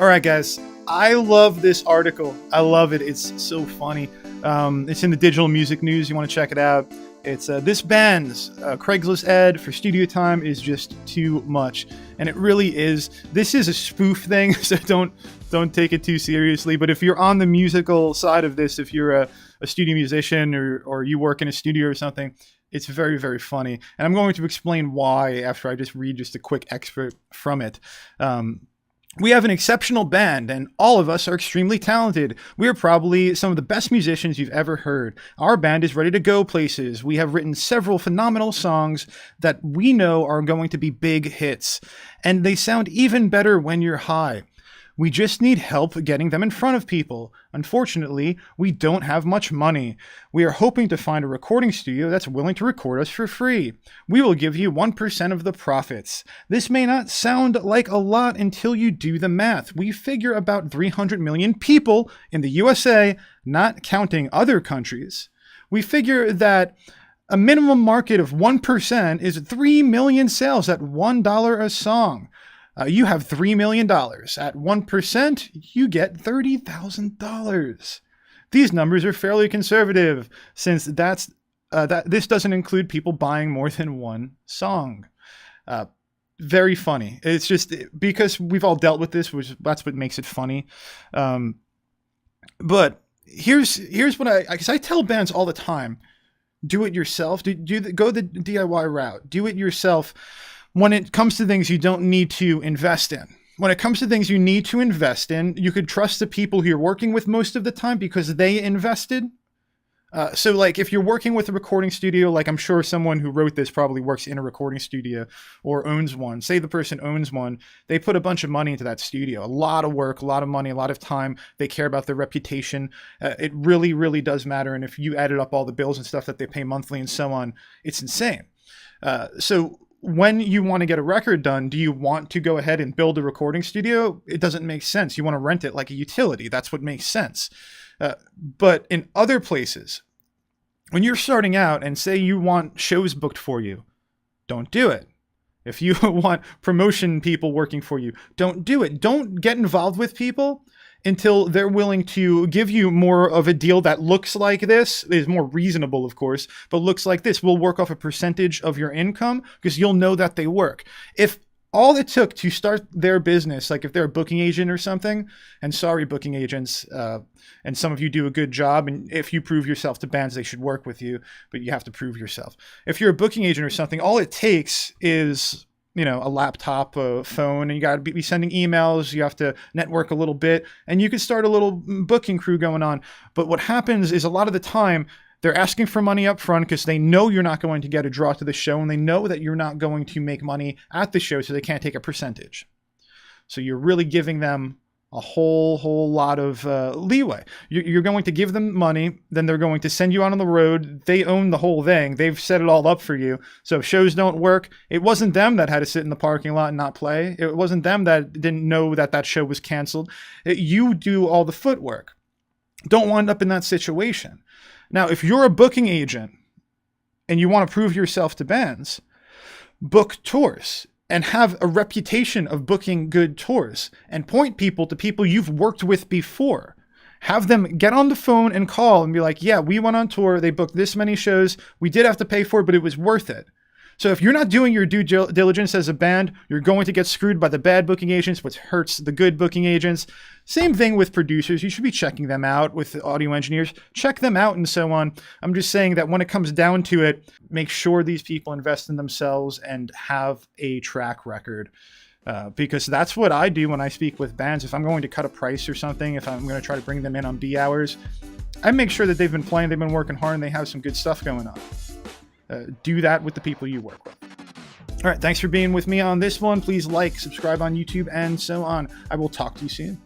All right, guys. I love this article. I love it. It's so funny. It's in the Digital Music News. You want to check it out. It's this band's Craigslist ad for studio time is just too much, and it really is. This is a spoof thing, so don't take it too seriously. But if you're on the musical side of this, if you're a studio musician or you work in a studio or something, it's very, very funny. And I'm going to explain why after I just read just a quick excerpt from it. We have an exceptional band, and all of us are extremely talented. We are probably some of the best musicians you've ever heard. Our band is ready to go places. We have written several phenomenal songs that we know are going to be big hits, and they sound even better when you're high. We just need help getting them in front of people. Unfortunately, we don't have much money. We are hoping to find a recording studio that's willing to record us for free. We will give you 1% of the profits. This may not sound like a lot until you do the math. We figure about 300 million people in the USA, not counting other countries. We figure that a minimum market of 1% is 3 million sales at $1 a song. You have $3 million. At 1%, you get $30,000. These numbers are fairly conservative, since this doesn't include people buying more than one song. Very funny. It's just because we've all dealt with this, that's what makes it funny. But here's what because I tell bands all the time: do it yourself. Go the DIY route. Do it yourself. When it comes to things you don't need to invest in. When it comes to things you need to invest in, you could trust the people who you're working with most of the time because they invested. So like if you're working with a recording studio, like I'm sure someone who wrote this probably works in a recording studio or owns one. Say the person owns one, they put a bunch of money into that studio, a lot of work, a lot of money, a lot of time. They care about their reputation. It really, really does matter. And if you added up all the bills and stuff that they pay monthly and so on, it's insane. So when you want to get a record done, do you want to go ahead and build a recording studio? It doesn't make sense. You want to rent it like a utility. That's what makes sense. But in other places, when you're starting out and say you want shows booked for you, don't do it. If you want promotion people working for you, don't do it. Don't get involved with people until they're willing to give you more of a deal that looks like this, is more reasonable, of course, but looks like this. We'll work off a percentage of your income because you'll know that they work. If all it took to start their business, like if they're a booking agent or something, and sorry, booking agents, and some of you do a good job, and if you prove yourself to bands, they should work with you, but you have to prove yourself. If you're a booking agent or something, all it takes is a laptop, a phone, and you got to be sending emails. You have to network a little bit, and you can start a little booking crew going on. But what happens is a lot of the time they're asking for money up front because they know you're not going to get a draw to the show, and they know that you're not going to make money at the show, so they can't take a percentage. So you're really giving them a whole lot of leeway. You're going to give them money, then they're going to send you out on the road. They own the whole thing. They've set it all up for you. So if shows don't work, it wasn't them that had to sit in the parking lot and not play. It wasn't them that didn't know that show was canceled. You do all the footwork. Don't wind up in that situation. Now, if you're a booking agent and you want to prove yourself to bands, book tours. And have a reputation of booking good tours and point people to people you've worked with before. Have them get on the phone and call and be like, yeah, we went on tour. They booked this many shows. We did have to pay for it, but it was worth it. So if you're not doing your due diligence as a band, you're going to get screwed by the bad booking agents, which hurts the good booking agents. Same thing with producers. You should be checking them out with the audio engineers. Check them out and so on. I'm just saying that when it comes down to it, make sure these people invest in themselves and have a track record. Because that's what I do when I speak with bands. If I'm going to cut a price or something, if I'm going to try to bring them in on B hours, I make sure that they've been playing, they've been working hard, and they have some good stuff going on. Do that with the people you work with. All right, thanks for being with me on this one. Please like, subscribe on YouTube, and so on. I will talk to you soon.